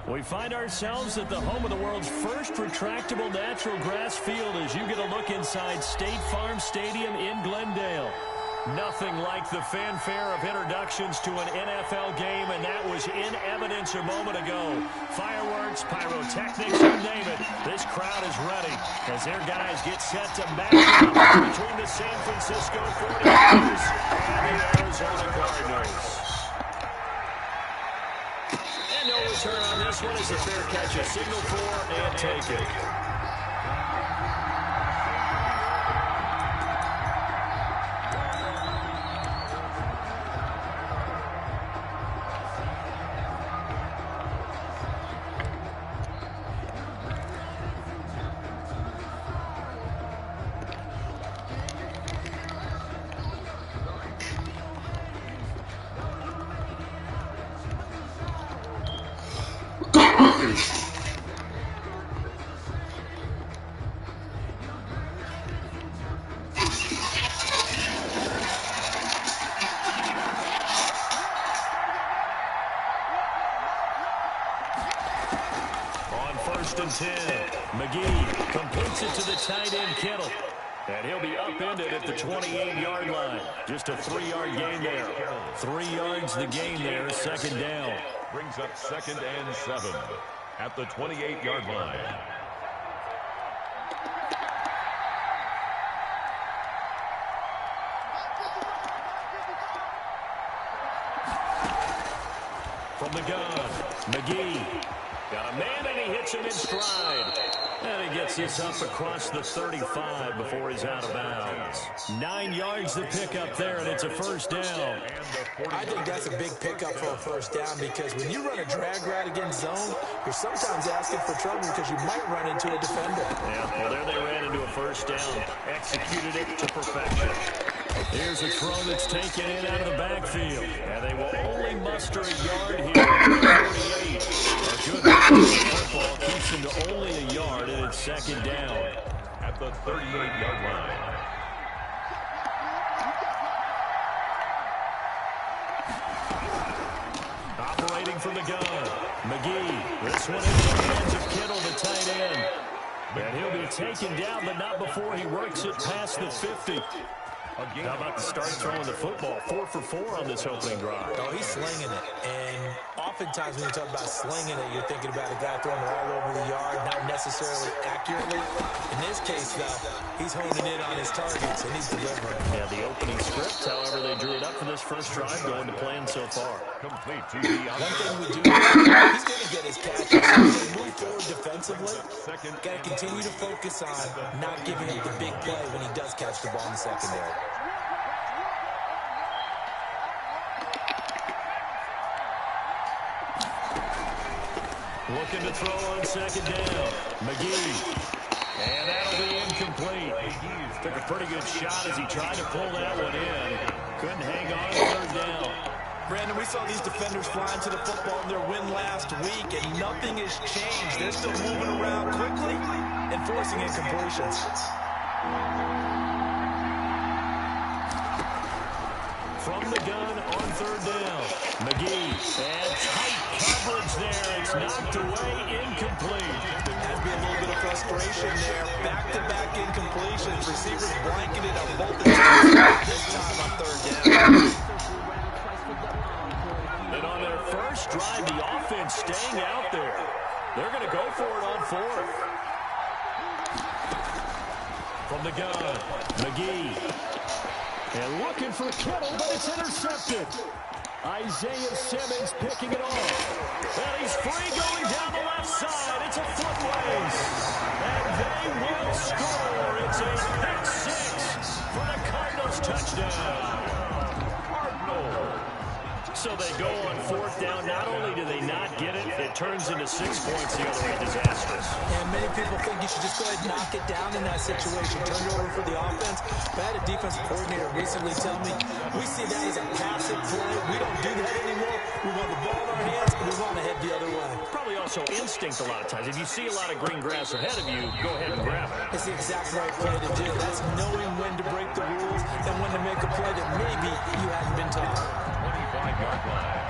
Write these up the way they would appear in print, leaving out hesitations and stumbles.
We find ourselves at the home of the world's first retractable natural grass field as you get a look inside State Farm Stadium in Glendale. Nothing like the fanfare of introductions to an NFL game, and that was in evidence a moment ago. Fireworks, pyrotechnics, you name it. This crowd is ready as their guys get set to match up between the San Francisco 49ers and the Arizona Cardinals. And no return on this one as a fair catch, a signal for and take it. First and 10. McGee completes it to the tight end, Kittle. And he'll be upended at the 28-yard line. Just a 3-yard gain there. 3 yards the gain there, second down. Brings up 2nd and 7 at the 28-yard line. From the gun, McGee. Got a man, and he hits him in stride. And he gets this up across the 35 before he's out of bounds. 9 yards to pick up there, and it's a first down. I think that's a big pickup for a first down because when you run a drag route against zone, you're sometimes asking for trouble because you might run into a defender. Yeah, well, there they ran into a first down. Executed it to perfection. Here's a throw that's taken in out of the backfield. And they will only muster a yard here at 48. A good football keeps them to only a yard, and it's second down. At the 38-yard line. Operating from the gun, McGee. This one into the hands of Kittle, the tight end. And he'll be taken down, but not before he works it past the 50. How about the start throwing the football? 4 for 4 on this opening drive. Oh, he's slinging it. And oftentimes when you talk about slinging it, you're thinking about a guy throwing it all over the yard, not necessarily accurately. In this case, though, he's honing in on his targets, and he's delivering. Yeah, the opening script, however, they drew it up for this first drive, going to plan so far. Complete to One thing we do, he's going to get his catches. So as they move forward defensively, got to continue to focus on not giving up the big play when he does catch the ball in the secondary. Looking to throw on second down. McGee. And that'll be incomplete. Took a pretty good shot as he tried to pull that one in. Couldn't hang on, third down. Brandon, we saw these defenders flying to the football in their win last week, and nothing has changed. They're still moving around quickly and forcing incompletions. From the gun on third down. McGee. And tight coverage there. It's knocked away, incomplete. Has been a little bit of frustration there. Back-to-back incompletions. Receivers blanketed on both the teams. This time on third down. And on their first drive, the offense staying out there. They're going to go for it on fourth. From the gun, McGee. And looking for Kittle, but it's intercepted. Isaiah Simmons picking it off. And he's free going down the left side. It's a foot race. And they will score. It's a pick six for the Cardinals touchdown. Cardinals. So they go on fourth down. Not only do they not get it, it turns into 6 points the other way. Disastrous. And many people think you should just go ahead and knock it down in that situation. Turn it over for the offense. But I had a defensive coordinator recently tell me, we see that as a passive play. We don't do that anymore. We want the ball in our hands, and we want to head the other way. Probably also instinct a lot of times. If you see a lot of green grass ahead of you, go ahead and grab it. It's the exact right play to do. That's knowing when to break the rules and when to make a play that maybe you haven't been taught. 25-yard line.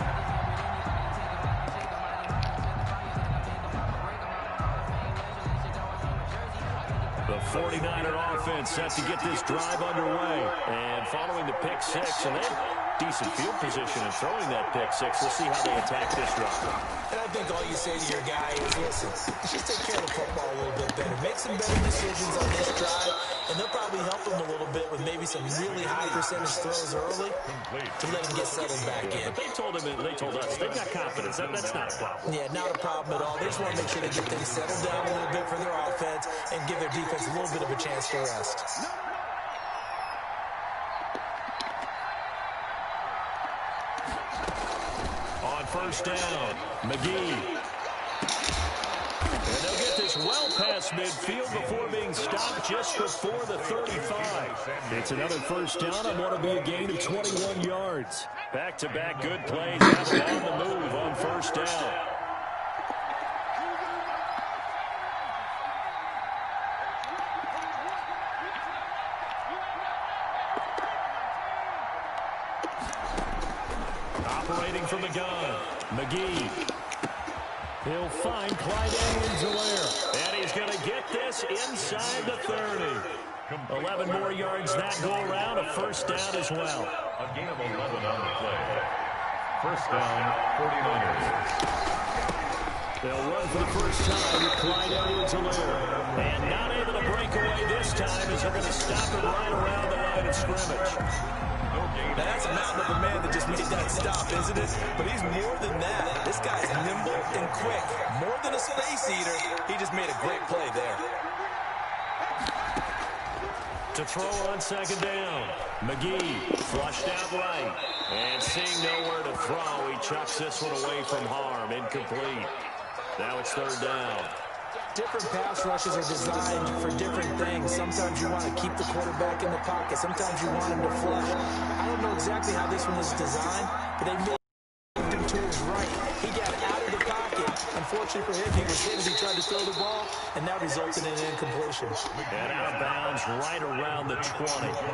The 49er offense set to get this drive underway. And following the pick six, and they have decent field position in throwing that pick six. We'll see how they attack this drive. And I think all you say to your guy is, listen, just take care of the football a little bit better. Make some better decisions on this drive, and they'll probably help him a little bit with maybe some really high percentage throws early to let him get settled back in. But they told us they've got confidence. That's not a problem. Yeah, not a problem at all. They just want to make sure they get things settled down a little bit for their offense and give their defense a little bit of a chance to rest. On first down, McGee. And they'll get this well past midfield before being stopped just before the 35. It's another first down on what will be a gain of 21 yards. Back-to-back good plays have them on the move on first down. Operating from the gun, McGee. He'll find Clyde Edwards-Helaire. And he's going to get this inside the 30. 11 more yards that go around, a first down as well. A gain of 11 on the play. First down, 49ers. They'll run for the first time with Clyde Edwards-Helaire. And not able to break away this time as they're going to stop it right around the line of scrimmage. Now, that's a mountain of a man that just made that stop, isn't it? But he's more than that. This guy's nimble and quick. More than a space eater. He just made a great play there. To throw on second down, McGee flushed out right. And seeing nowhere to throw, he chucks this one away from harm. Incomplete. Now it's third down. Different pass rushes are designed for different things. Sometimes you want to keep the quarterback in the pocket. Sometimes you want him to flush. I don't know exactly how this one is designed, but they moved him to his right. He got out of the pocket. Unfortunately for him, he was hit as he tried to throw the ball, and that resulted in an incompletion. And out of bounds right around the 20.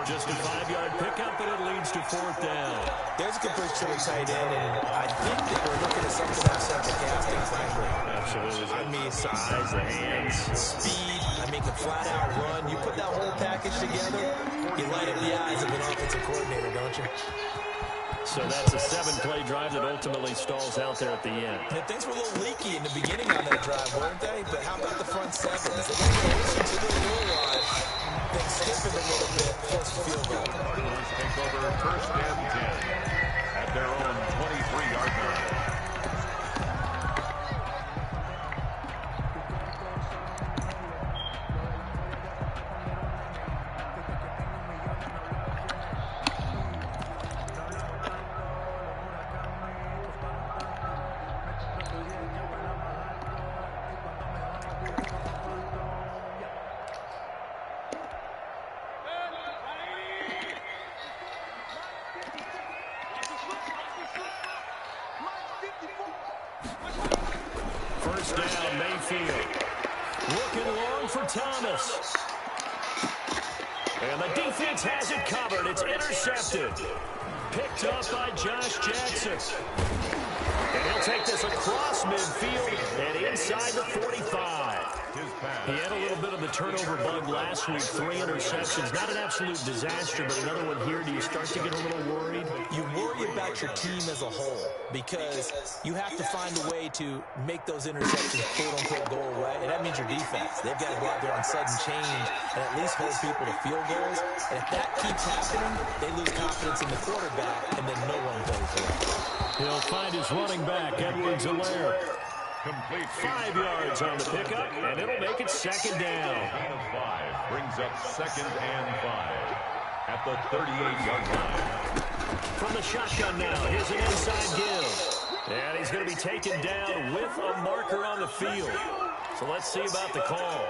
Just a 5-yard pickup, and it leads to fourth down. There's a completion to the tight end, and I think that we're looking at something outside the casting, frankly. Absolutely. I mean, size, the hands, speed. I mean, can flat-out run. You put that whole package together, you light up the eyes of an offensive coordinator, don't you? So that's a 7-play drive that ultimately stalls out there at the end. And things were a little leaky in the beginning on that drive, weren't they? But how about the front sevens? They got to listen to their rule line. Then stiffen a little bit, force the field goal. Cardinals take over first and 10 at their own 23-yard line. First down, Mayfield. Looking long for Thomas. And the defense has it covered. It's intercepted. Picked up by Josh Jackson. And he'll take this across midfield and inside the 45. He had a little bit of the turnover bug last week. 3 interceptions. Not an absolute disaster, but another one here. Do you start to get a little worried? You worry about your team as a whole because you have to find a way to make those interceptions, quote-unquote, go away. And that means your defense. They've got to go out there on sudden change and at least hold people to field goals. And if that keeps happening, they lose confidence in the quarterback, and then no one plays well. He'll find his running back, Edwards-Helaire. Complete 5 yards on the pickup, and it'll make it second down. gain of 5 brings up second and 5 at the 38-yard line. From the shotgun now, here's an inside give. And he's going to be taken down with a marker on the field. So let's see about the call.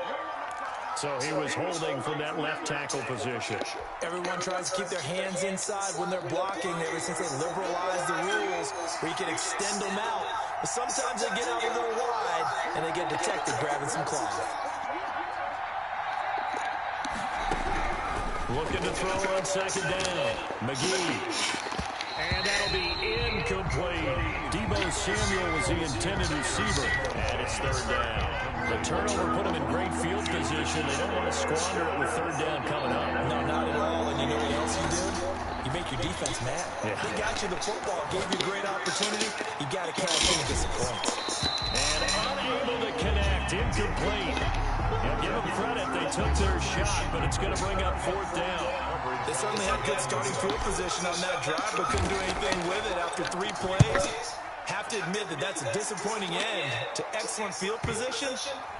So he was holding from that left tackle position. Everyone tries to keep their hands inside when they're blocking ever since they liberalized the rules where you can extend them out. But sometimes they get out a little wide and they get detected grabbing some cloth. Looking to throw on second down. McGee. And that'll be incomplete. Deebo Samuel was the intended receiver. And it's third down. The turnover put them in great field position. They don't want to squander it with third down coming up. No, not at all. And you know what else you do? You make your defense mad. Yeah. They got you the football, gave you a great opportunity. You got to cash in and disappoint. And unable to connect, incomplete. Give them credit, they took their shot, but it's going to bring up fourth down. They certainly had good starting field position on that drive, but couldn't do anything with it after 3 plays. Have to admit that that's a disappointing end to excellent field position.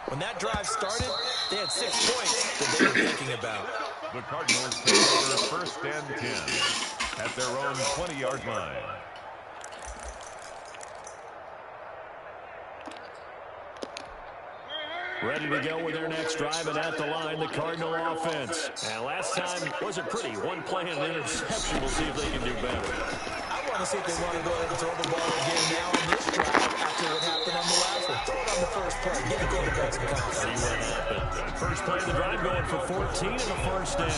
When that drive started, they had 6 points that they were thinking about. The Cardinals take over first and 10 at their own 20-yard line. Ready to go with their next drive, and at the line, the Cardinal offense. And last time wasn't pretty. 1 play and an interception. We'll see if they can do better. I want to see if they want to go ahead and throw the ball again now on this drive after what happened on the last one. Throw it on the first play. Give the quarterback some confidence. See what happened. First play of the drive going for 14 and a first down.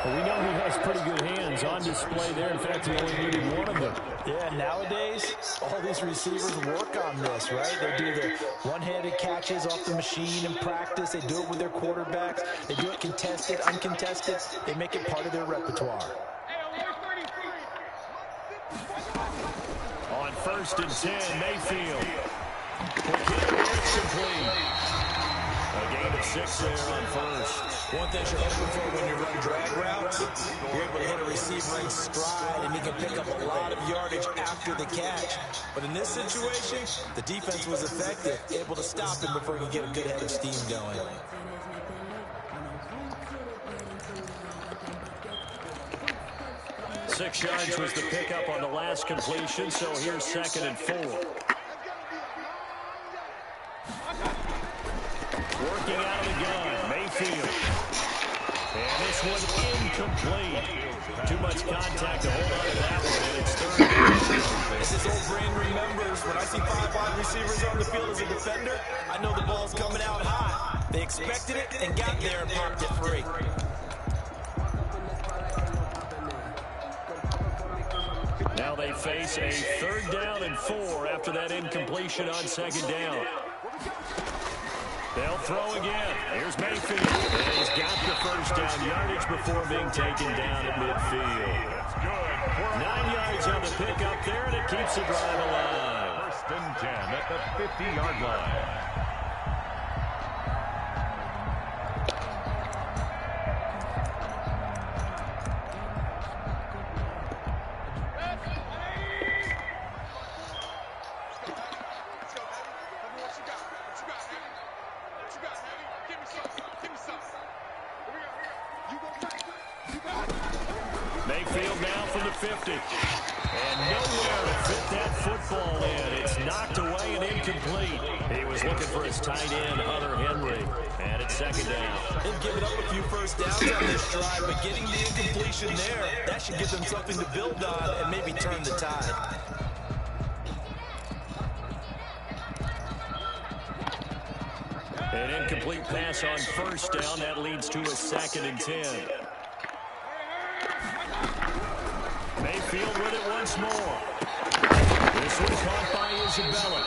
Well, we know he has pretty good hands on display there. In fact, he only needed 1 of them. Yeah, nowadays, all these receivers work on this, right? They do the one-handed catches off the machine in practice. They do it with their quarterbacks. They do it contested, uncontested. They make it part of their repertoire. On first and 10, Mayfield. Quick hit, it's complete. A gain of 6 there on first. One thing you're hoping for when you run drag routes, you're able to hit a receiver in stride, and he can pick up a lot of yardage after the catch. But in this situation, the defense was effective, able to stop him before he could get a good head of steam going. Six yards was the pickup on the last completion, so here's 2nd and 4. Working out of the gun, Mayfield. And this one incomplete. Too much contact to hold on to that one, and it's 3rd. As this old brain remembers, when I see 5 wide receivers on the field as a defender, I know the ball's coming out hot. They expected it and got there and popped it free. Now they face a 3rd down and 4 after that incompletion on 2nd down. They'll throw again. Here's Mayfield. And he's got the first down yardage before being taken down at midfield. 9 yards on the pickup there, and it keeps the drive alive. First and 10 at the 50-yard line. Mayfield now from the 50. And nowhere to fit that football in. It's knocked away and incomplete. He was looking for his tight end, Hunter Henry. And it's 2nd down. They've given up a few first downs on this drive, but getting the incompletion there, that should give them something to build on and maybe turn the tide. An incomplete pass on first down. That leads to a 2nd and 10. Mayfield with it once more. This one caught by Isabella.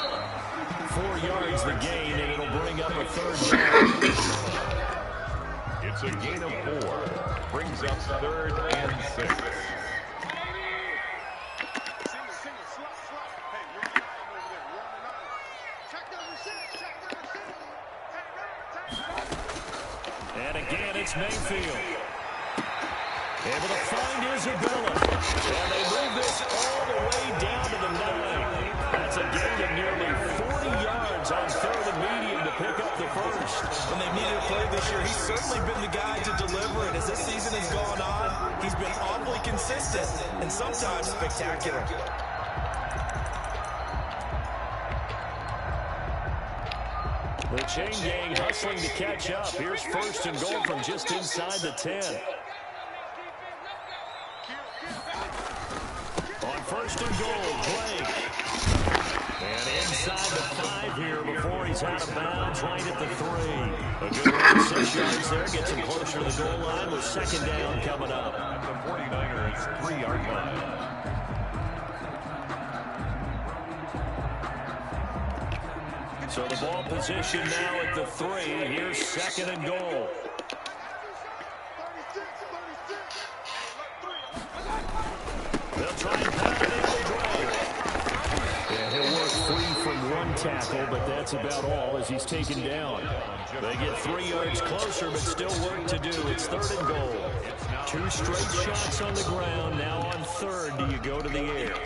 4 yards the gain, and it'll bring up a 3rd down. It's a gain of 4. Brings up 3rd and 6. And again, it's Mayfield. Able to find Isabella. And they move this all the way down to the 9. That's a gain of nearly 40 yards on 3rd and medium to pick up the first. When they needed a play this year, he's certainly been the guy to deliver it. As this season has gone on, he's been awfully consistent and sometimes spectacular. The chain gang hustling to catch up. Here's 1st and goal from just inside the 10. On 1st and goal, Blake. And inside the 5 here before he's out of bounds, right at the 3. A good run, 6 yards there, gets him closer to the goal line with 2nd down coming up. At the 49ers 3-yard line. So the ball position now at the 3. Here's 2nd and goal. They'll try and pound it into the drive. Yeah, he'll work free from one tackle, but that's about all as he's taken down. They get 3 yards closer, but still work to do. It's 3rd and goal. 2 straight shots on the ground. Now on 3rd, do you go to the air?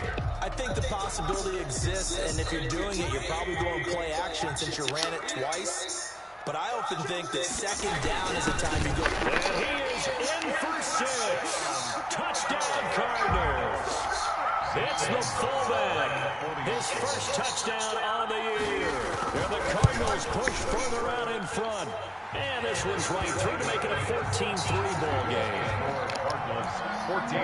I think the possibility exists, and if you're doing it, you're probably going to play action since you ran it twice. But I often think that 2nd down is the time you go. And he is in for 6. Touchdown, Cardinals. It's the fullback. His first touchdown on the year. And the Cardinals push further out in front. And this one's right through to make it a 14-3 ball game. Cardinals 14.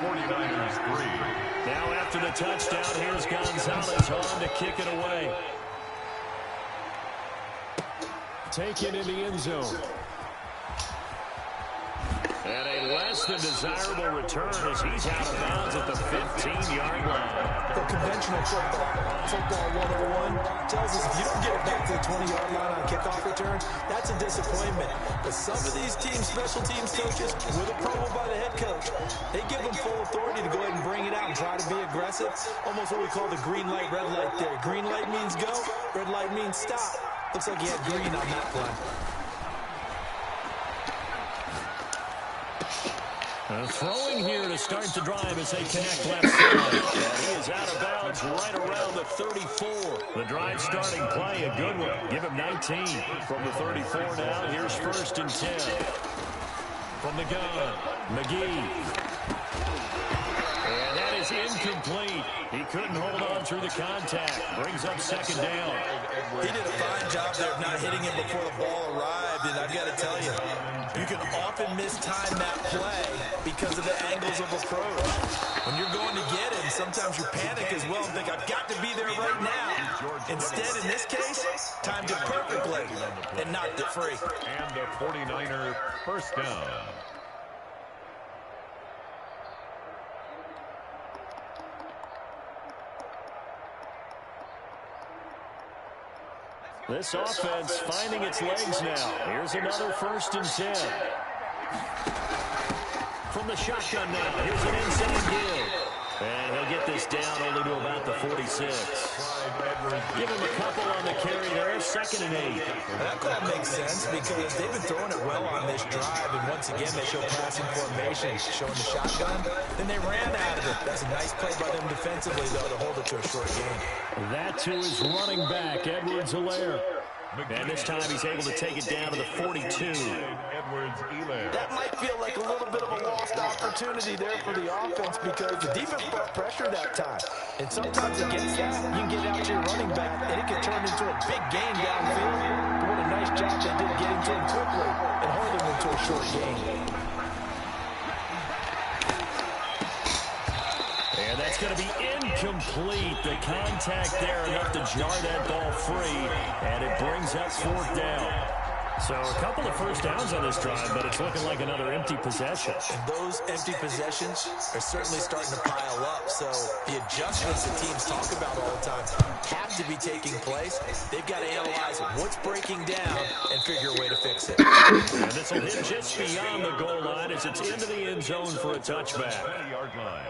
49ers 3. Now after the touchdown, here's Gonzalez on to kick it away. Taken in the end zone. And a less than desirable return as he's out of bounds at the 15-yard line. The conventional football 101 tells us if you don't get it back to the 20-yard line on kickoff returns, that's a disappointment. But some of these special teams coaches, with approval by the head coach, they give them full authority to go ahead and bring it out and try to be aggressive. Almost what we call the green light, red light there. Green light means go, red light means stop. Looks like he had green on that play. Throwing here to start the drive as they connect left side. And he is out of bounds right around the 34. The drive starting play, a good one. Give him 19. From the 34 now, here's 1st and 10. From the gun, McGee. And that is incomplete. He couldn't hold on through the contact. Brings up 2nd down. He did a fine job there of not hitting him before the ball arrived, and I've got to tell you, you can often mistime that play because of the angles of approach. When you're going to get him, sometimes you panic as well and think, I've got to be there right now. Instead, in this case, timed it perfectly and knocked it free. And the 49er 1st down. This offense finding its legs now. Here's another 1st and 10. From the shotgun now, here's an inside give. And he'll get this down only to about the 46. Give him a couple on the carry there. 2nd and 8. That call makes sense because they've been throwing it well on this drive. And once again, they show passing formation, showing the shotgun. Then they ran out of it. That's a nice play by them defensively, though, to hold it to a short game. That to his running back, Edwards-Helaire. And this time he's able to take it down to the 42. That might feel like a little bit of a lost opportunity there for the offense because the defense brought pressure that time. And sometimes against that, you can get out to your running back, and it can turn into a big gain downfield. But what a nice job they did getting to him quickly and holding him to a short gain. And that's going to be incomplete. The contact there enough to jar that ball free, and it brings up 4th down. So a couple of 1st downs on this drive, but it's looking like another empty possession. And those empty possessions are certainly starting to pile up. So the adjustments that teams talk about all the time have to be taking place. They've got to analyze what's breaking down and figure a way to fix it. And this will hit just beyond the goal line as it's into the end zone for a touchback. 20-yard line.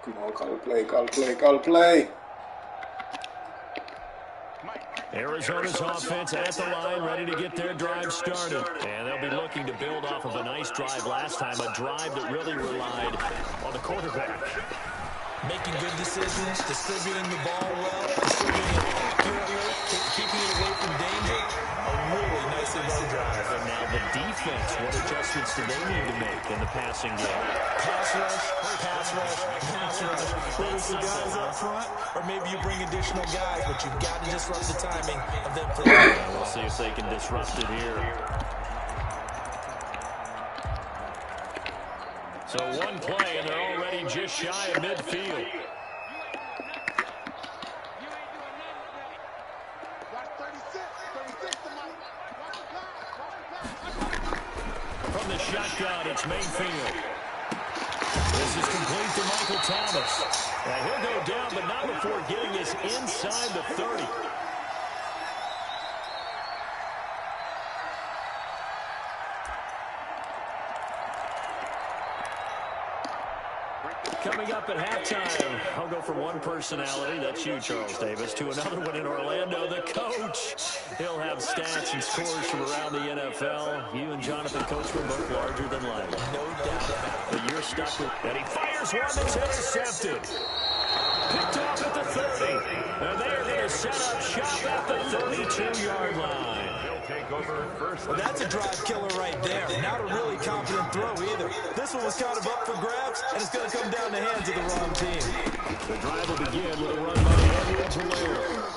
Come on, call play. Arizona's offense at the line, ready to get their drive started. And they'll be looking to build off of a nice drive last time, a drive that really relied on the quarterback. Making good decisions, distributing the ball well, distributing it accurately, keeping it away from danger. A really nicely run drive. And now the defense, what adjustments do they need to make in the passing game? Pass rush, pass rush, pass rush. Whether it's the guys up front, or maybe you bring additional guys, but you've got to disrupt the timing of them playing. We'll see if they can disrupt it here. So one play, and they're already just shy of midfield. From the shotgun, it's Mayfield. This is complete to Michael Thomas. He'll go down, but not before getting this inside the 30. Coming up at halftime, I'll go from one personality, that's you, Charles Davis, to another one in Orlando, the coach. He'll have stats and scores from around the NFL. You and Jonathan Coachman both larger than life. No doubt about it. But you're stuck with... And he fires one that's intercepted. Picked off at the 30. And they're going to set up shop at the 32-yard line. Take over first. Well, that's a drive killer right there. Not a really confident throw either. This one was kind of up for grabs, and it's going to come down the hands of the wrong team. The drive will begin with a run by Edwards-Helaire.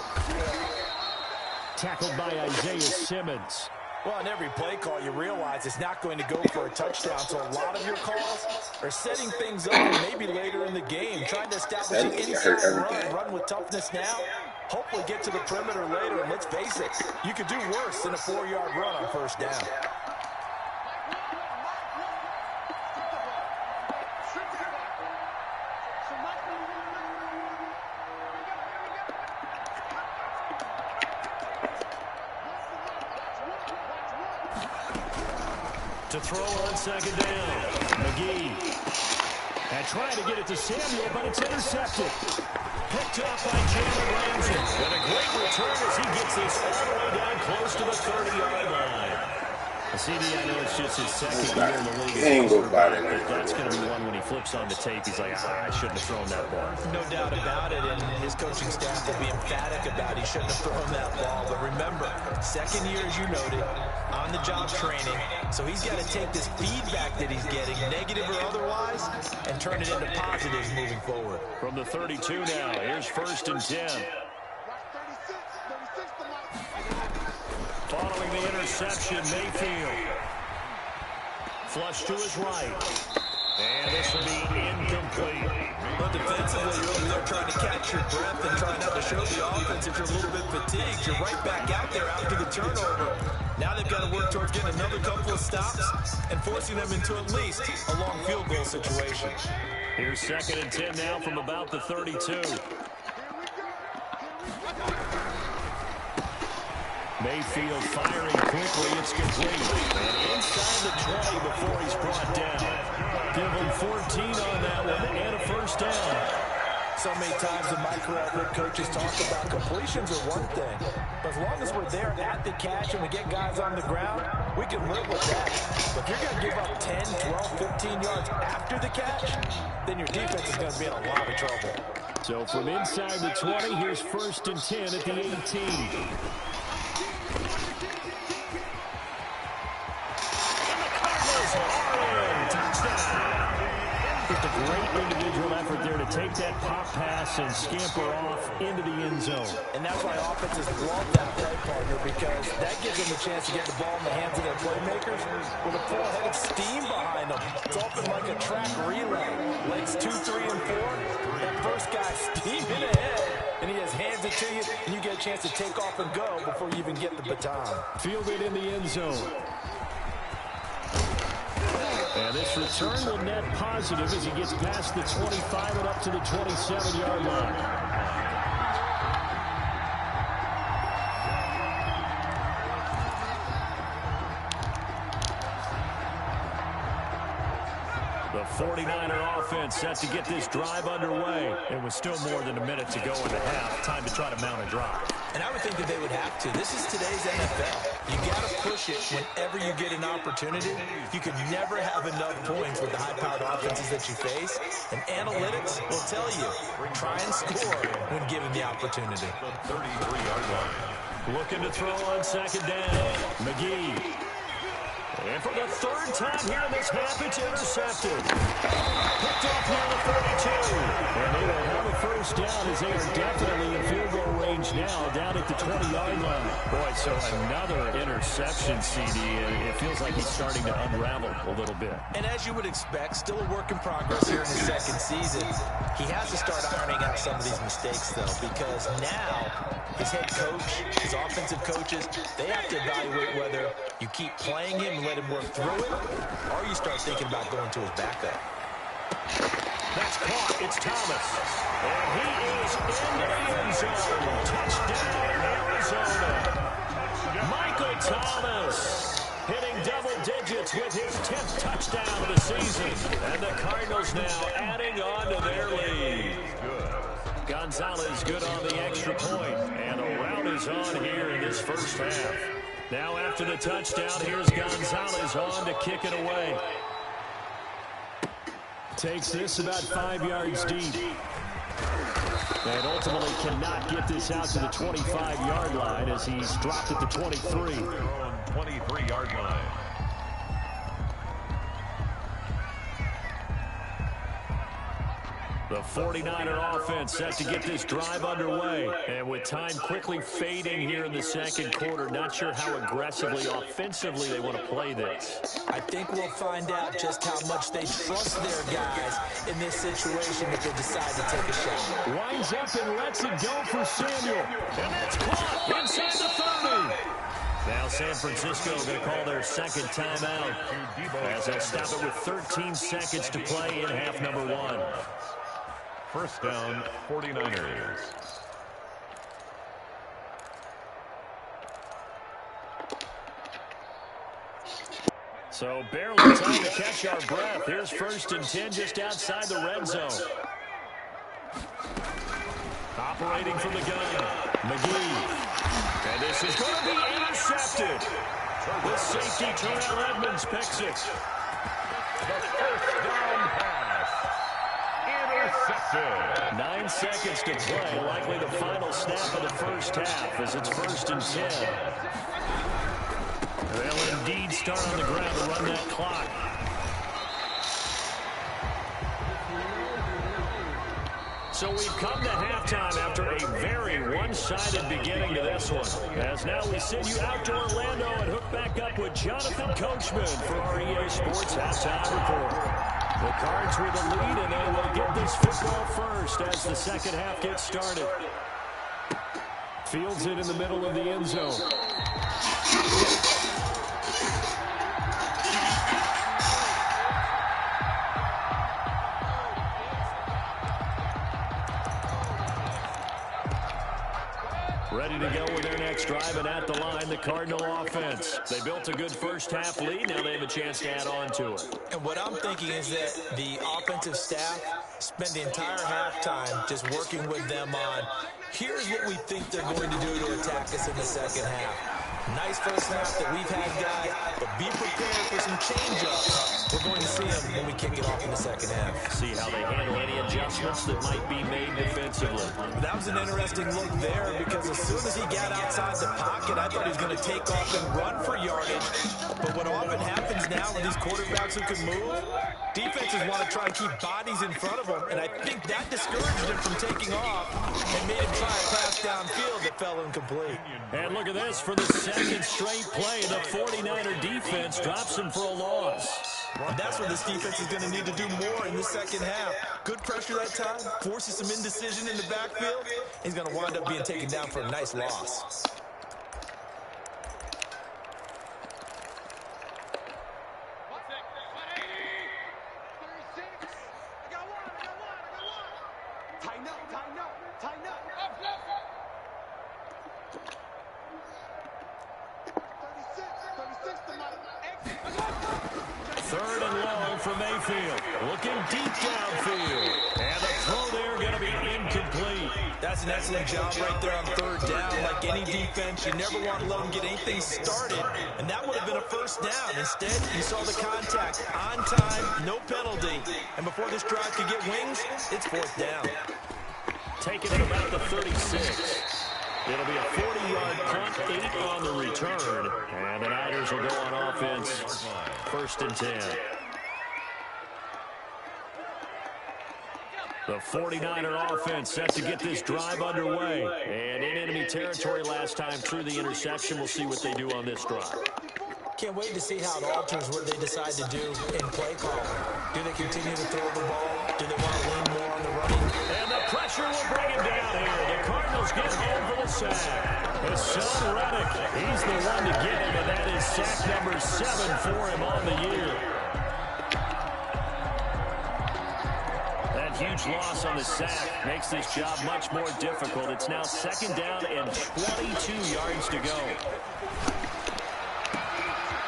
Tackled by Isaiah Simmons. Well, in every play call, you realize it's not going to go for a touchdown, so a lot of your calls are setting things up maybe later in the game, trying to establish an inside run with toughness now. Hopefully get to the perimeter later, and let's face it, you could do worse than a 4-yard run on first down. To throw on second down, McGee. And trying to get it to Samuel, but it's intercepted. Picked off by Jalen Ramsey. And a great return as he gets this all the way down close to the 30-yard line. CD, I know it's just his second year in the league. But that's going to be one when he flips on the tape. He's like, I shouldn't have thrown that ball. No doubt about it, and his coaching staff will be emphatic about he shouldn't have thrown that ball. But remember, second year, as you noted, on-the-job training. So he's got to take this feedback that he's getting, negative or otherwise, and turn it into positives moving forward. From the 32 now, here's 1st and 10. Following the interception, Mayfield. Flush to his right. And this will be incomplete. But defensively, you're over there trying to catch your breath and trying not to show the offense that you're a little bit fatigued. You're right back out there after the turnover. Now they've got to work towards getting another couple of stops and forcing them into at least a long field goal situation. Here's 2nd and 10 now from about the 32. Mayfield firing quickly. It's complete. And inside the 20 before he's brought down. Give him 14 on that one and a first down. So many times in my career, I've heard coaches talk about completions are one thing. But as long as we're there at the catch and we get guys on the ground, we can live with that. But if you're going to give up 10, 12, 15 yards after the catch, then your defense is going to be in a lot of trouble. So from inside the 20, here's 1st and 10 at the 18. Just a great individual effort there to take that pop pass and scamper off into the end zone. And that's why offenses love that play partner, because that gives them a chance to get the ball in the hands of their playmakers with a full head of steam behind them. It's often like a track relay. Legs 2, 3, and 4. That first guy steaming ahead, and he just hands it to you, and you get a chance to take off and go before you even get the baton. Fielded in the end zone. And this return will net positive as he gets past the 25 and up to the 27-yard line. The 49er offense set to get this drive underway. And with still more than a minute to go in the half, time to try to mount a drive. And I would think that they would have to. This is today's NFL. You got to push it whenever you get an opportunity. You can never have enough points with the high-powered offenses that you face. And analytics will tell you, try and score when given the opportunity. 33-yard line. Looking to throw on second down. McGee. And for the 3rd time here in this half, it's intercepted. Picked off near the 32. And they will have a first down as they are definitely in field goal range now, down at the 20-yard line. Boy, so another interception, CD, and it feels like he's starting to unravel a little bit. And as you would expect, still a work in progress here in his second season. He has to start ironing out some of these mistakes, though, because now his head coach, his offensive coaches, they have to evaluate whether you keep playing him and let him work through it, or you start thinking about going to his backup. That's caught. It's Thomas. And he is into the end zone. Touchdown, Arizona. Michael Thomas hitting double digits with his 10th touchdown of the season. And the Cardinals now adding on to their lead. Gonzalez good on the extra point. And a rout is on here in this first half. Now after the touchdown, here's Gonzalez on to kick it away. Takes this about 5 yards deep. And ultimately cannot get this out to the 25-yard line as he's dropped at the 23. 23-yard line. The 49er offense set to get this drive underway. And with time quickly fading here in the second quarter, not sure how aggressively, offensively they want to play this. I think we'll find out just how much they trust their guys in this situation if they decide to take a shot. Winds up and lets it go for Samuel. And that's caught inside the 30. Now San Francisco going to call their second timeout as they'll stop it with 13 seconds to play in half number 1. First down, 49ers. So barely time to catch our breath. Here's 1st and 10 just outside the red zone. Operating from the gun, McGee. And this is going to be intercepted. The safety, Terrell Edmonds, picks it. The first down pass. Intercepted. 9 seconds to play, likely the final snap of the first half as it's 1st and 10. They'll indeed start on the ground to run that clock. So we've come to halftime after a very one-sided beginning to this one. As now we send you out to Orlando and hook back up with Jonathan Coachman for our EA Sports Halftime Report. The Cards with the lead, and they will get this football first as the second half gets started. Fields it in the middle of the end zone. Ready to go with their next drive, and at the line, the Cardinal offense. They built a good first half lead. Now they have a chance to add on to it. And what I'm thinking is that the offensive staff spent the entire halftime just working with them on, here's what we think they're going to do to attack us in the second half. Nice first half that we've had, guys, but be prepared for some change-ups. We're going to see them when we kick it off in the second half. See how they handle any adjustments that might be made defensively. That was an interesting look there because as soon as he got outside the pocket, I thought he was going to take off and run for yardage. But what often happens now with these quarterbacks who can move, defenses want to try and keep bodies in front of them, and I think that discouraged him from taking off and made him try a pass downfield that fell incomplete. And look at this for the second straight play. The 49er defense drops him for a loss. And that's what this defense is going to need to do more in the second half. Good pressure that time, forces some indecision in the backfield. He's going to wind up being taken down for a nice loss. Third and long for Mayfield. Looking deep downfield. And the throw there going to be incomplete. That's an excellent job right there on third down. Like any defense, you never want to let them get anything started. And that would have been a first down. Instead, you saw the contact on time, no penalty. And before this drive could get wings, it's fourth down. Taking it about the 36. It'll be a 40-yard punt, 8 on the return. And the Niners will go on offense. 1st and 10. The 49er offense set to get this drive underway. And in enemy territory last time through the interception. We'll see what they do on this drive. Can't wait to see how it alters what they decide to do in play calling. Do they continue to throw the ball? Do they want to lean more on the running? And the pressure will bring him down here. The Cardinals get home for the sack. His son Reddick, he's the one to get him, and that is sack number 7 for him on the year. That huge loss on the sack makes this job much more difficult. It's now 2nd down and 22 yards to go.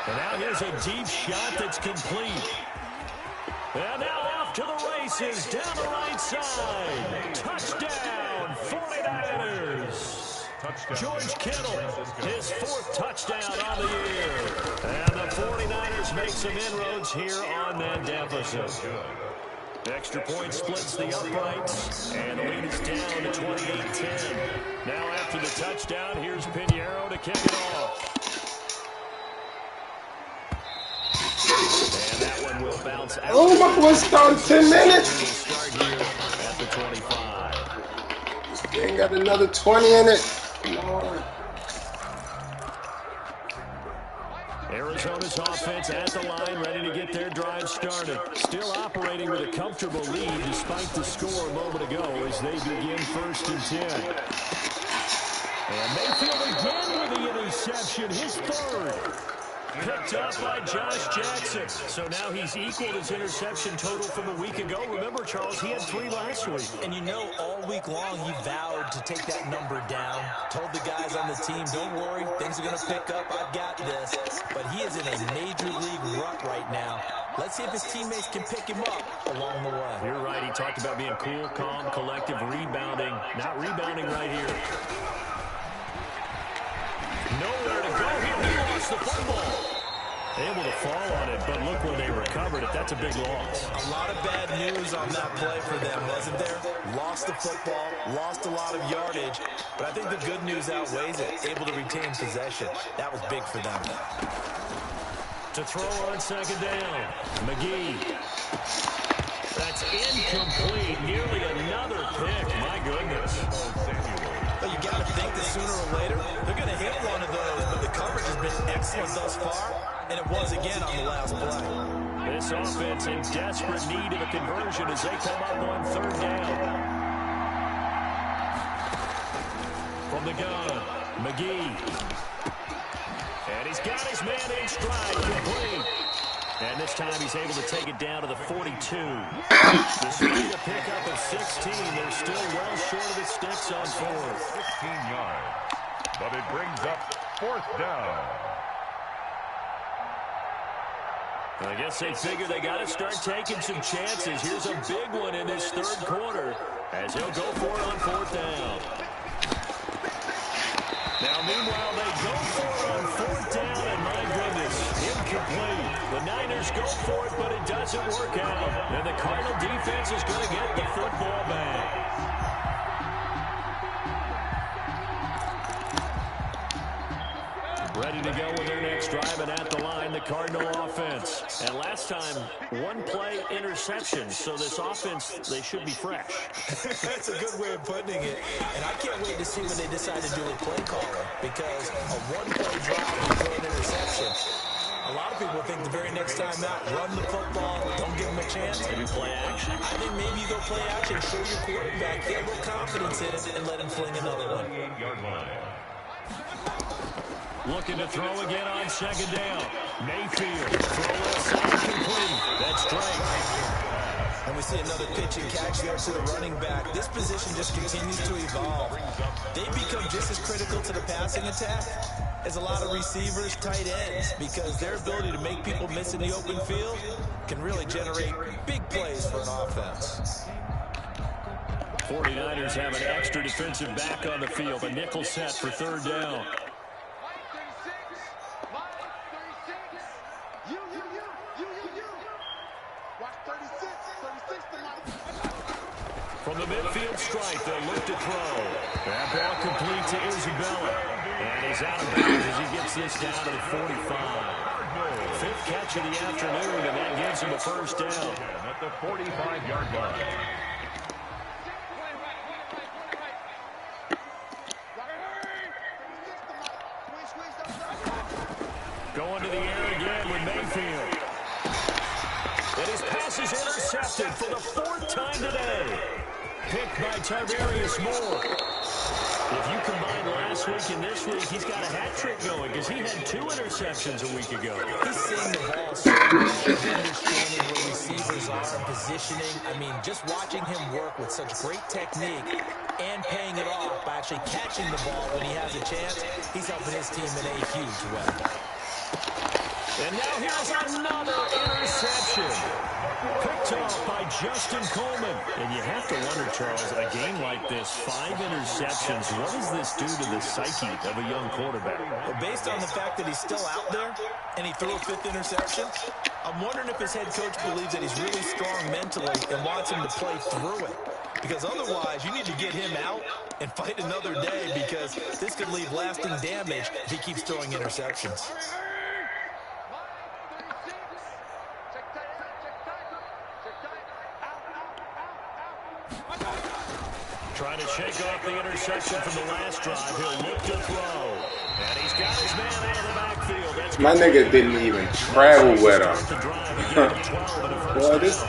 And now here's a deep shot that's complete. And now off to the races down the right side. Touchdown, 49ers. George Kittle, his 4th touchdown on the year. And the 49ers make some inroads here on that deficit. Extra point splits the uprights, and the lead is down to 28-10. Now after the touchdown, here's Pinheiro to kick it off. And that one will bounce out. Oh, my boy's starting 10 minutes. Start here at the 25. This thing got another 20 in it. Come on. Arizona's offense at the line, ready to get their drive started. Still operating with a comfortable lead despite the score a moment ago as they begin 1st and 10. And Mayfield again with the interception, his 3rd. Picked up by Josh Jackson. So now he's equaled his interception total from a week ago. Remember, Charles, he had 3 last week. And you know, all week long he vowed to take that number down. Told the guys on the team, don't worry, things are going to pick up. I've got this. But he is in a major league rut right now. Let's see if his teammates can pick him up along the way. You're right. He talked about being cool, calm, collective, rebounding. Not rebounding right here. Nowhere to go here. He lost the football. Able to fall on it, but look where they recovered it. That's a big loss. A lot of bad news on that play for them, wasn't there? Lost the football, lost a lot of yardage, but I think the good news outweighs it. Able to retain possession. That was big for them. To throw on 2nd down, McGee. That's incomplete. Nearly another pick. My goodness. But you got to think that sooner or later, they're going to hit one of those, but the coverage has been excellent thus far, and it was again on the last play. This offense in desperate need of a conversion as they come up on 3rd down. From the gun, McGee. And he's got his man in stride, complete. And this time he's able to take it down to the 42. Despite a pickup of 16, they're still well short of the sticks on 4th. 16 yards, but it brings up 4th down. I guess they figure they got to start taking some chances. Here's a big one in this 3rd quarter as he'll go for it on 4th down. Now, meanwhile, they go for it on 4th down, and my goodness, incomplete. The Niners go for it, but it doesn't work out. And the Cardinal defense is going to get the football back. Ready to go with their next drive, and at the line, the Cardinal offense. And last time, 1-play interception, so this offense, they should be fresh. That's a good way of putting it. And I can't wait to see when they decide to do a play caller, because a 1-play drive and throw an interception. A lot of people think the very next time out, run the football, don't give them a chance. Maybe play action. I think maybe you go play action, show your quarterback, get a little confidence in it, and let him fling another one. Looking to throw again on 2nd down. Mayfield, throw left side complete. That's straight. And we see another pitch and catch there to the running back. This position just continues to evolve. They become just as critical to the passing attack as a lot of receivers, tight ends, because their ability to make people miss in the open field can really generate big plays for an offense. 49ers have an extra defensive back on the field. A nickel set for 3rd down. From the midfield stripe, they'll look to throw. That ball complete to Isabella. And he's out of bounds as he gets this down to the 45. 5th catch of the afternoon, and that gives him a 1st down. At the 45-yard line. Going to the air again with Mayfield. And his pass is intercepted for the 4th time today. Picked by Tarvarius Moore. If you combine last last week and this week, he's got a hat trick going because he had 2 interceptions a week ago. He's seeing the ball so well. He's understanding where receivers are and positioning. I mean, just watching him work with such great technique and paying it off by actually catching the ball when he has a chance, he's helping his team in a huge way. And now here's another interception. Picked off by Justin Coleman. And you have to wonder, Charles, a game like this, 5 interceptions, what does this do to the psyche of a young quarterback? Well, based on the fact that he's still out there and he threw a 5th interception, I'm wondering if his head coach believes that he's really strong mentally and wants him to play through it. Because otherwise, you need to get him out and fight another day because this could leave lasting damage if he keeps throwing interceptions. Trying to shake off the interception from the last drive. He'll look to throw. And he's got his man out of the backfield. That's My nigga didn't even travel with him. Boy, this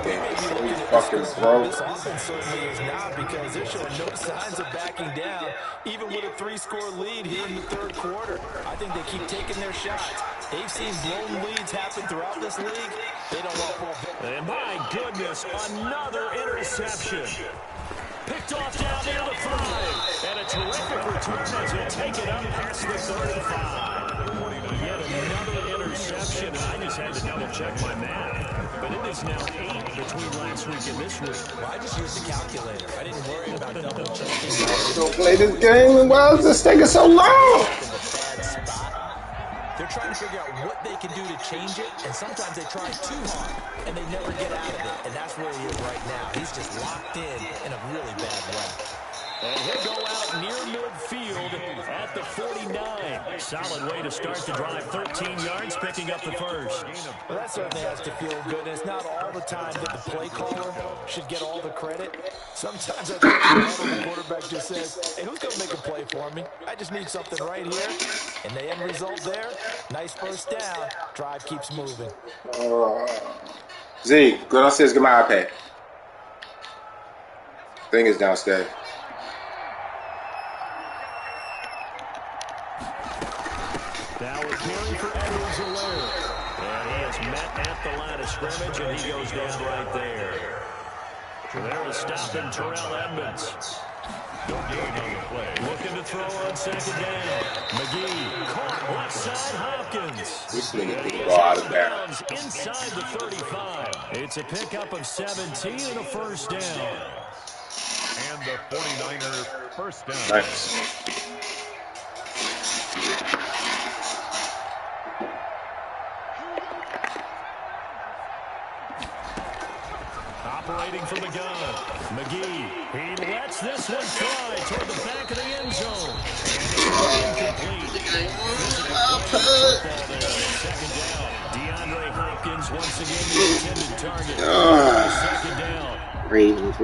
game is so fucking broke. This offense certainly is not because they're showing no signs of backing down, even with a 3-score lead here in the 3rd quarter. I think they keep taking their shots. They've seen blown leads happen throughout this league. They don't want full. And my goodness, another interception. Picked off down near the 5. And a terrific return as he'll take it up past the 35. Yet another interception. And I just had to double-check my math. But it is now 8 between last week and this week. Well, I just used the calculator. I didn't worry about double-checking. Don't play this game. Why is this taking so long? They're trying to figure out what they can do to change it, and sometimes they try too hard, and they never get out of it, and that's where he is right now. He's just locked in a really bad way. And he'll go out near midfield at the 49. Solid way to start the drive. 13 yards, picking up the first. Well, that certainly has to feel good. It's not all the time that the play caller should get all the credit. Sometimes I think the quarterback just says, hey, who's going to make a play for me? I just need something right here. And the end result there, nice first down. Drive keeps moving. Z, go downstairs, get my iPad. Thing is downstairs. Now a carry for Edwards-Helaire. And he is met at the line of scrimmage, and he goes down right there. So there is stopping Terrell Edmonds. Looking to throw on 2nd down. McGee caught left side Hopkins. This nigga can go out of bounds. Inside the 35. It's a pickup of 17 and a first down. And the 49ers first down. Nice. Operating from the gun. McGee. He lets this one fly toward the back of the end zone. Incomplete. Second down. DeAndre Hopkins once again the intended target. Second down. Ravens.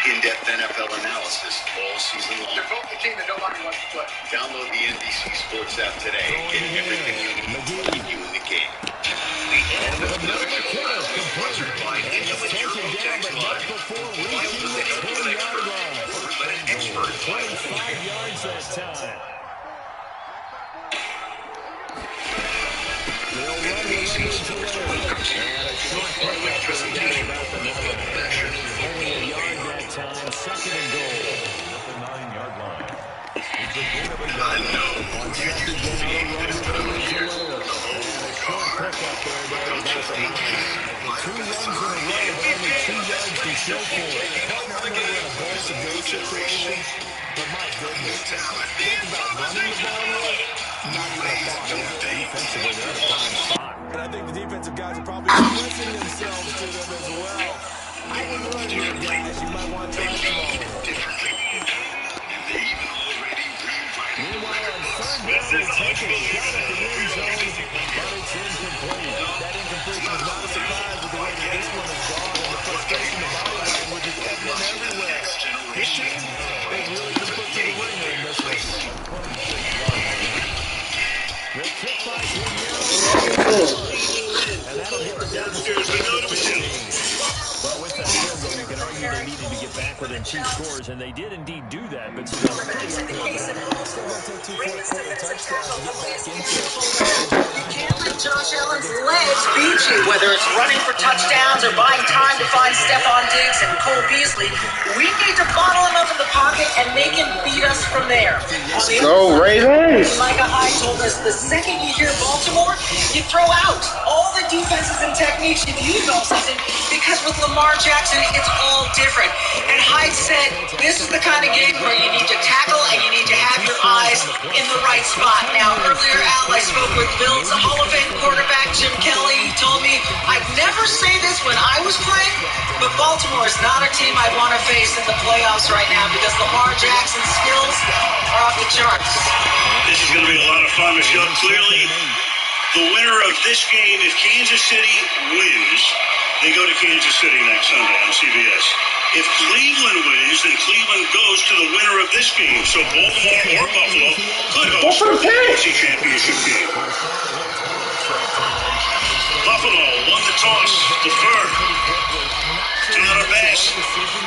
In-depth NFL analysis all season long. They're both the team that nobody wants to play. Download the NBC Sports app today and get everything you need to keep you in the game. The NFL Production World is sponsored by Insulate Your Text Line. Files with the help of an expert. Let an expert file for 25 yards that time. They'll run with Edwards-Helaire. And a short pickup for the game about the number. Only a yard that time. 2nd and goal. At the 9-yard line. It's a gain of a I yard. know. You just see that it's been a year. The whole car. But don't you think you might Two runs in a row, only 2 yards to show for it. for the game? New generation. But my goodness, Talent. think about running the ball well. Not even a thought. New thing. Defensively, they're at a fine spot. And I think the defensive guys are probably expressing themselves to them as well. I wouldn't run your guys. You might want to try to throw. Differently. And they even already rewriting. Meanwhile, on 3rd down, they take a shot at the end zone, but it's incomplete. That incompletion is not a surprise with the way that this one has gone and the frustration of body language is evident everywhere. This team, they really been put through the ringer in this one. The kick by Guerrero. And that'll hit the deficit. Well, with that field goal, you can argue they need needed to get back within 2 scores, and they did indeed do that. But still, still going to take 2 fourth-quarter touchdowns to get back into it. You can't let Josh Allen's legs beat you, whether it's running for touchdowns or buying time to find Stephon Diggs and Cole Beasley. We need to bottle him up in the pocket and make him beat us from there. Go Ravens! Micah Hyde told us the second you hear Baltimore, you throw out all the defenses and techniques you've used all season, because with Lamar Jackson, it's all different. And Hyde said, this is the kind of game where you need to tackle and you need to have your eyes in the right spot. Now, earlier, Al, I spoke with Bills Hall of Fame quarterback Jim Kelly. He told me, I'd never say this when I was playing, but Baltimore is not a team I want to face in the playoffs right now because Lamar Jackson's skills are off the charts. This is going to be a lot of fun, Michelle. Clearly, the winner of this game, if Kansas City wins, they go to Kansas City next Sunday on CBS. If Cleveland wins, then Cleveland goes to the winner of this game. So Baltimore or Buffalo could host the AFC Championship game. Buffalo won the toss, deferred. Tyler Bass,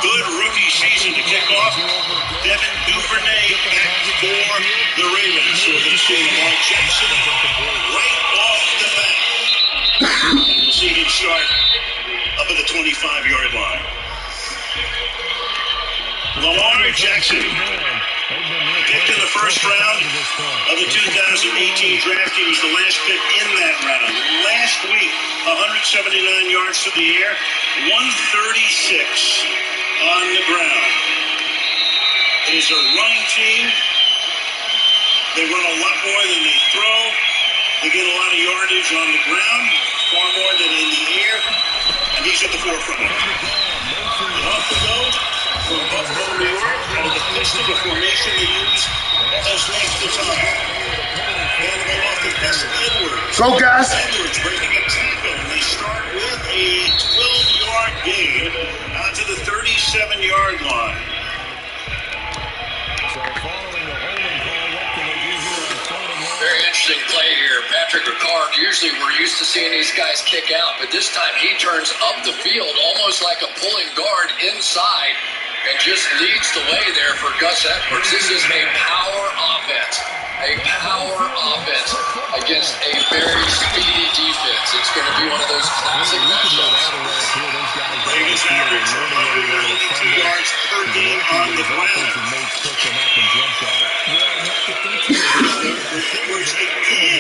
good rookie season to kick off. Devin Duvernay back for the Ravens. So we're going to see Lamar Jackson right off the bat. We'll see him start up at the 25-yard line. Lamar Jackson, picked in the first round of the 2018 draft. He was the last pick in that round. Last week, 179 yards through the air, 136 on the ground. It is a running team. They run a lot more than they throw. They get a lot of yardage on the ground, far more than in the air, and he's at the forefront. And off the go from Buffalo, New York, out of the pistol, the formation they use as most of the time. And they off to Gus Edwards. Go, guys! Edwards breaking a tackle, and they start with a 12-yard gain out to the 37-yard line. so following the holding call, what can they do here on 3rd and 1? Very interesting play here. Patrick Ricard, usually we're used to seeing these guys kick out, but this time he turns up the field almost like a pulling guard inside and just leads the way there for Gus Edwards. This is a power offense. A power offense against a very speedy defense. It's going to be one of those classic matchups. Ravens average 192 yards per game on the ground. Edwards again,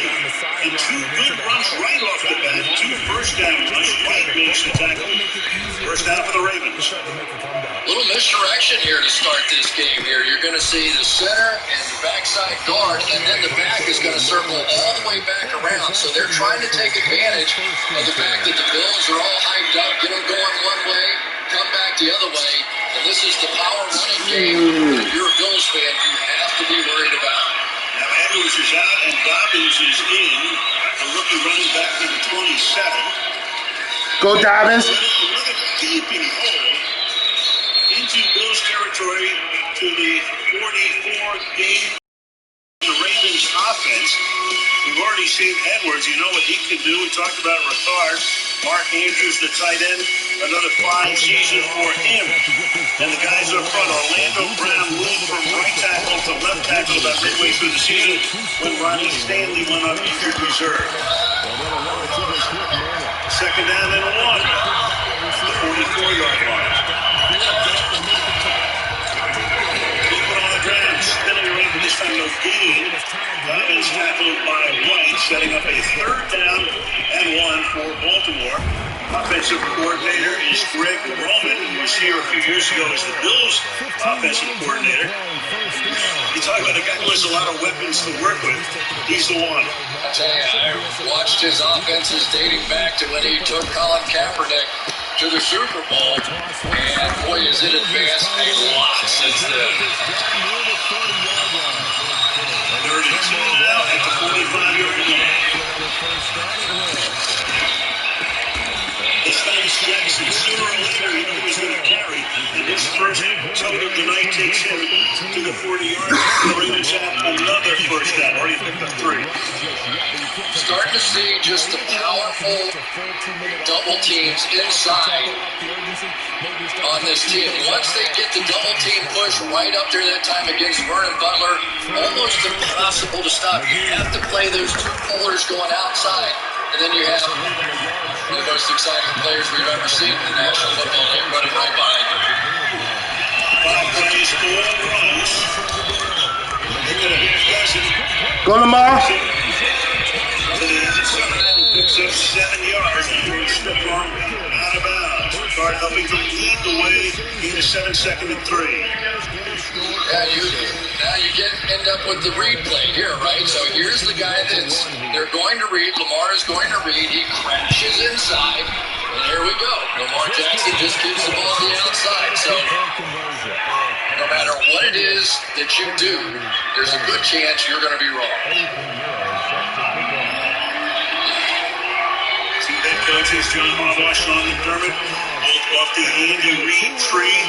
and 2 good runs right off the bat. 2 first-down runs. White makes the tackle. First down for the Ravens. Little misdirection here to start this game here. You're going to see the center and the backside guard, and then the back is going to circle all the way back around. So they're trying to take advantage of the fact that the Bills are all hyped up, get them going one way, come back the other way, and this is the power running game that if you're a Bills fan, you have to be worried about. Now Edwards is out and Dobbins is in. A rookie running back to the 27. Go, Dobbins! Another gaping hole into Bills territory to the 44 game. The Ravens offense. We've already seen Edwards. You know what he can do. We talked about Ricard. Mark Andrews, the tight end. Another fine season for him. And the guys up front, Orlando Brown moved from right tackle to left tackle about midway through the season when Ronnie Stanley went on injured reserve. Second down and 1. The 44-yard line. On the ground, spinning around, but this time no gain. Dobbins tackled by White, setting up a 3rd down and 1 for Baltimore. Offensive coordinator is Greg Roman, who was here a few years ago as the Bills' offensive coordinator. You talk about a guy who has a lot of weapons to work with. He's the one. I tell you, I watched his offenses dating back to when he took Colin Kaepernick to the Super Bowl, and boy, has it advanced a lot since then. 3rd and 2 now at the 45-yard line. This time Jackson, sooner or later, he was going to carry. And his first total of the night takes him to the 40-yard line. The Ravens have another first down. Already picked up 3. Starting to see just the powerful double teams inside on this team. Once they get the double team push right up there that time against Vernon Butler, almost impossible to stop. You have to play those 2 pullers going outside, and then you have one of the most exciting players we've ever seen in the National Football League running right behind you. 5 plays, 4 runs. Go Lamar. Picks up 7 yards before he stepped on out of bounds. Card helping to lead the way in the 7 second and 3. Yeah, now you end up with the read play here, right? So here's the guy they're going to read. Lamar is going to read. He crashes inside, and here we go. Lamar Jackson just keeps the ball on the outside. So no matter what it is that you do, there's a good chance you're going to be wrong. Head coaches John Harbaugh, Sean McDermott, both off the Andy Reid tree.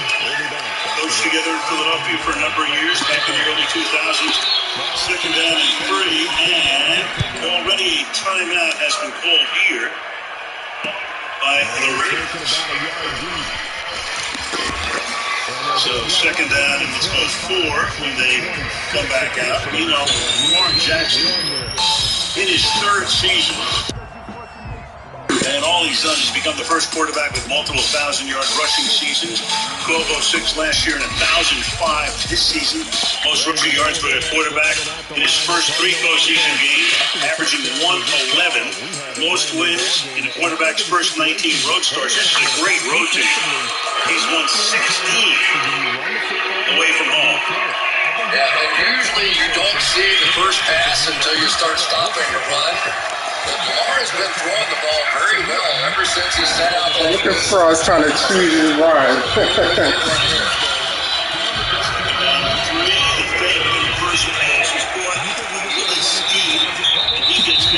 Coached together in Philadelphia for a number of years back in the early 2000s. Second down and 3, and already a timeout has been called here by the Ravens. So second down and it's about 4 when they come back out. You know, Lamar Jackson in his 3rd season. And all he's done is become the first quarterback with multiple 1,000-yard rushing seasons. 1,206 last year and 1,005 this season. Most rushing yards by a quarterback in his first 3 postseason games, averaging 111. Most wins in a quarterback's first 19 road starts. This is a great road team. He's won 16 away from home. Yeah, and usually you don't see the first pass until you start stopping your run. Lamar has been throwing the ball very well ever since he set out. Look at Frost trying to cheese his run.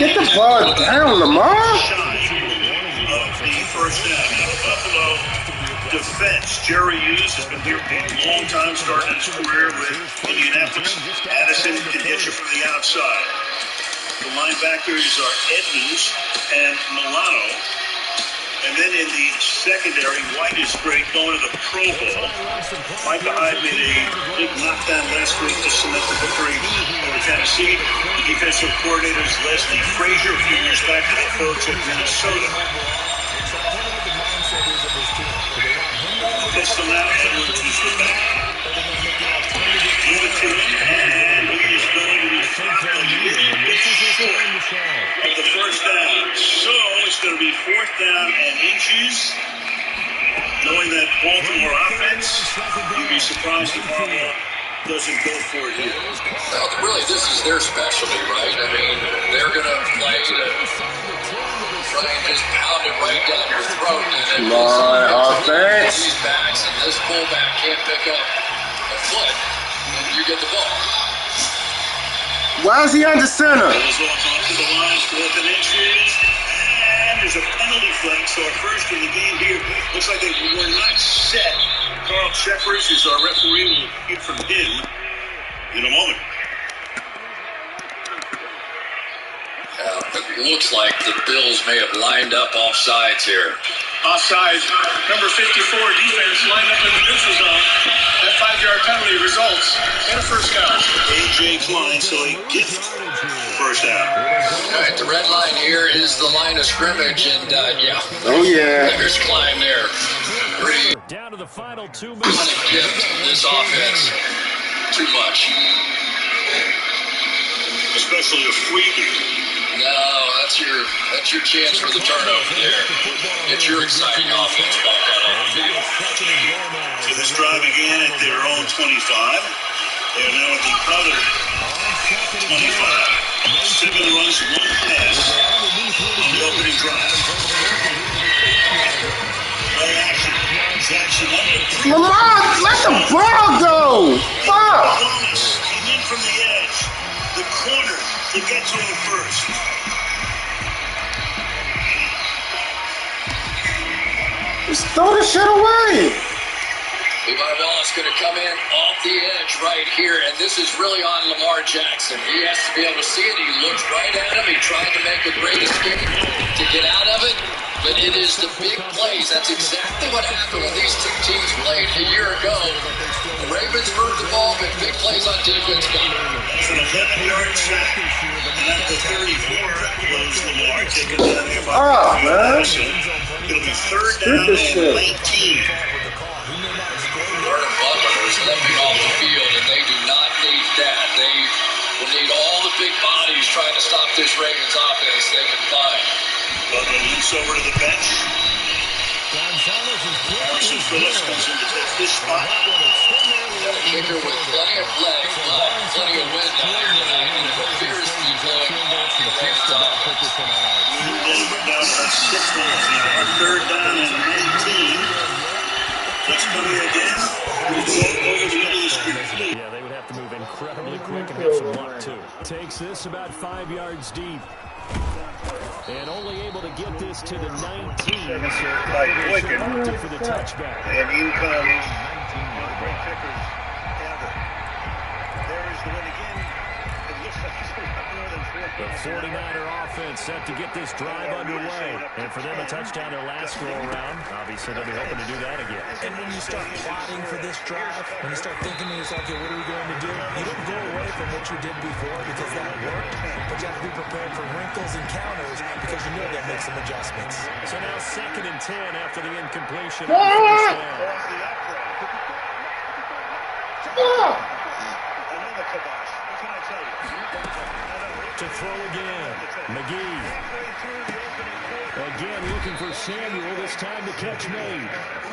Get the ball down, Lamar. The first down. Buffalo defense. Jerry Hughes has been here for a long time, starting his career with Indianapolis. Addison can hit you from the outside. The linebackers are Edmonds and Milano. And then in the secondary, White is great, going to the Pro Bowl. Micah Hyde made a big knockdown last week to cement the victory over Tennessee. The defensive coordinator is Leslie Frazier, a few years back, the head coach at Minnesota. Pistol now, Edwards is the back. Give it to him, and he is going to be short of the first down. So it's going to be 4th down and inches. Knowing that Baltimore offense, you'd be surprised if Harbaugh doesn't go for it here. Well, really, this is their specialty, right? I mean, they're going to play to try and just pound it right down your throat. And then offense. These backs and this fullback can't pick up a foot, and you get the ball. Why is he under center? Goes off onto the line, 4th and inches. And there's a penalty flag, so our first in the game here. Looks like they were not set. Carl Shepherds is our referee. We'll hear from him in a moment. It looks like the Bills may have lined up offsides here. Offside, number 54 defense lined up in the neutral zone. That 5-yard penalty results in a first down. A.J. Klein, so a gift first down. All right, the red line here is the line of scrimmage, and oh yeah, there's Klein there. Pretty down to the final 2 minutes. gift this offense. Too much. Especially a freebie. No, that's your chance for the turnover there. Get your exciting offense back out on the field. So this drive again at their own 25. They are now at the other 25. 7 runs, 1 pass on the opening drive. Play action. Jackson Lamar, let the ball go. Fuck. Came in from the edge. The corner to get to him first. Just throw the shit away. Levi Wallace going to come in off the edge right here, and this is really on Lamar Jackson. He has to be able to see it. He looks right at him. He tried to make a great escape to get out of it, but it is the big plays. That's exactly what happened when these two teams played a year ago. The Ravens moved the ball, but big plays on defense got it. It's an 11-yard sack, and at the 34 was Lamar taking advantage of Man. It'll be third down and 19. Jordan Butler is limping off the field, and they do not need that. They will need all the big bodies trying to stop this Ravens offense they can find. Butler moves over to the bench. Carson Phillips comes in to take his spot. Got a kicker with plenty of legs, but plenty of wind out here tonight, and it appears to be blowing off the Ravens offense. And then we're down to 6 minutes now. Third down and 19. That's coming again. We'll go over the middle of the street. Yeah, they would have to move incredibly quick and have some luck, too. Takes this about 5 yards deep. And only able to get this to the 19. So probably for the touchback. And in comes great kickers ever. There is the win again. It looks like he's going to have more than 4 The 49er offense set to get this drive underway. And for them, a touchdown their last go-around. Obviously, they'll be hoping to do that again. And when you start plotting for this drive, when you start thinking to yourself, okay, what are we going to do? You don't go away from what you did before because that worked. But you have to be prepared for wrinkles and counters because you know they'll make some adjustments. So now 2nd and 10 after the incompletion. To throw again. McGee. Again looking for Samuel. This time to catch Maine.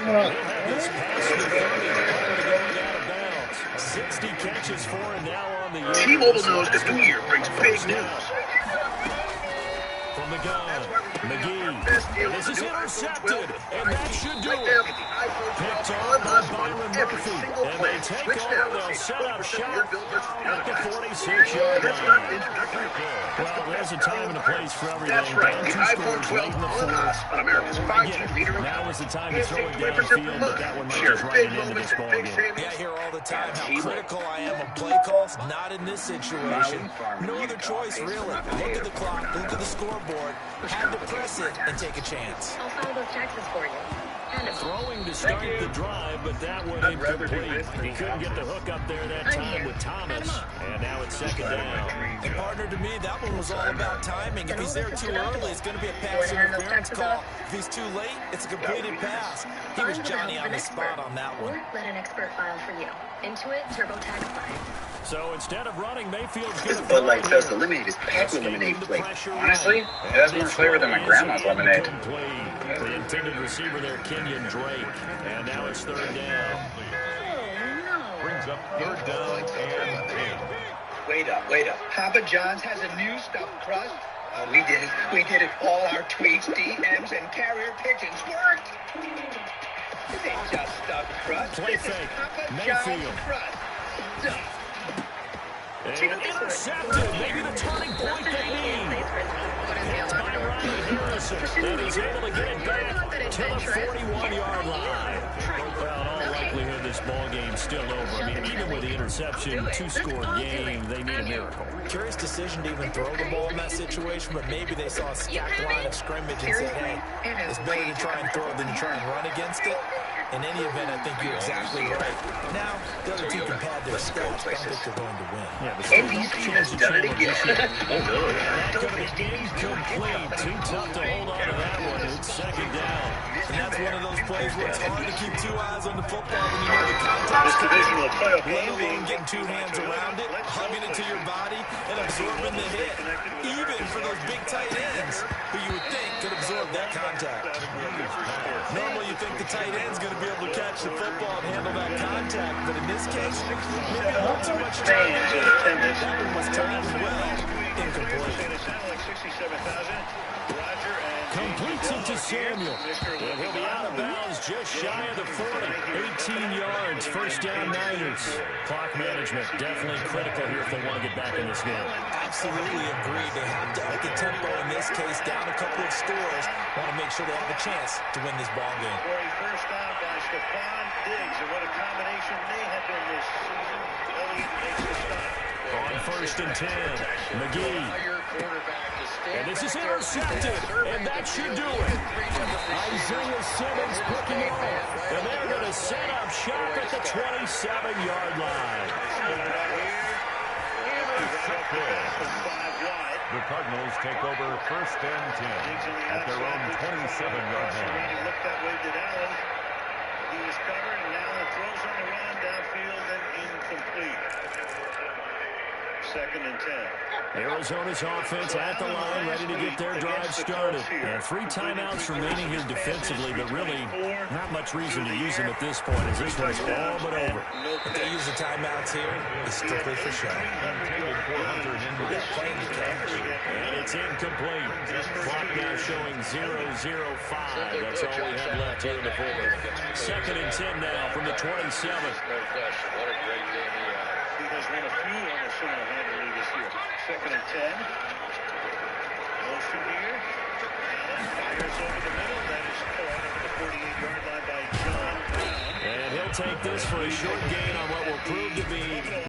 He'll have this pass defended prior to going out of bounds. 60 catches for him now on the year. T-Mobile knows the new year brings big news. From the gun, McGee. And this is intercepted, and that should do it. Picked off by Byron Murphy. And they take over. They'll set up shop at the 46-yard line. Well, there's a time and a place for everything. That's right. Down The 2 iPhone scores 12 late in the Pro Plus fourth. on America's 5G leader. Now is the time to throw it downfield, but that one might just run it into this ball game. Yeah, I hear all the time how critical I am of play calls. Not in this situation. No other choice, really. Look at the clock, look at the scoreboard. Had to press it and take a chance. I'll file those taxes for you. Throwing to start the drive, but that one incomplete. He couldn't get the hook up there that time with Thomas. And now it's 2nd down. And partner, to me, that one was all about timing. If he's there too early, it's going to be a pass interference call. If he's too late, it's a completed pass. He was Johnny on the spot on that one. Let an expert file for you. Intuit TurboTax Live. So instead of running, Mayfield's This going to Bud Light does lemonade is packed with lemonade flavor. Honestly, it has more flavor than my grandma's lemonade. The intended receiver there, Kenyon Drake. And now it's 3rd down. Brings up 3rd down and 10. Wait up. Papa John's has a new stuffed crust. Oh, we did it. We did it. All our tweets, DMs, and carrier pigeons worked. This ain't just stuffed crust. Play This is fake. Papa Mayfield. John's crust. And intercepted. Maybe the turning point they need. Hit by Ronnie Harrison. And he's able to get it back to the 41-yard line. Well, in all likelihood, this ball game's still over. I mean, even with the interception, 2-score game, they need a miracle. Curious decision to even throw the ball in that situation, but maybe they saw a stacked line of scrimmage and said, hey, it's better to try and throw than to try and run against it. In any event, I think you're exactly right. Now, the other team can pad their stats, but I don't think they're going to win. NBC has done it again. Incomplete. Too tough to hold on to that one. It's 2nd down. And that's one of those plays where it's hard to keep 2 eyes on the football when you know the contact's This divisional playoff let game being alone getting 2 hands around it, hugging it to your body, and absorbing the hit. Even for those big tight ends, who you would think could absorb that contact. Normally you think the tight end's going to be able to catch the football and handle that contact, but in this case, maybe a little too much time. That one was timed well, incomplete. Completes it to Samuel. And he'll be out of bounds just shy of the 40. 18 yards. 1st down Niners. Clock management definitely critical here if they want to get back in this game. Absolutely agreed. They have to up the tempo in this case, down a couple of scores. Want to make sure they have a chance to win this ball game. Stephon Diggs, and what a combination they have been this season. Elliott makes the stop. On 1st and 10, McGee. And this is intercepted, and that should do it. Isaiah Simmons picking it off, and they're going to set up shop at the 27-yard line. The Cardinals take over 1st and 10 at their own 27-yard line. Looked that way, did Allen. He was covered, and Allen throws on the run downfield and incomplete. 2nd and 10. Arizona's offense at the line, ready to get their drive started. And 3 timeouts remaining here defensively, but really not much reason to use them at this point as this one's all but over. If they use the timeouts here, it's strictly for show. And it's incomplete. Clock now showing 0:05. That's all we have left here in the fourth. 2nd and 10 now from the 27. No question. What a great game he had. He has won a few on the single-handedly this year. 2nd and 10. Motion here. Allen fires over the middle. That is caught over the 48-yard line by John Brown. And he'll take this for a short gain on what will prove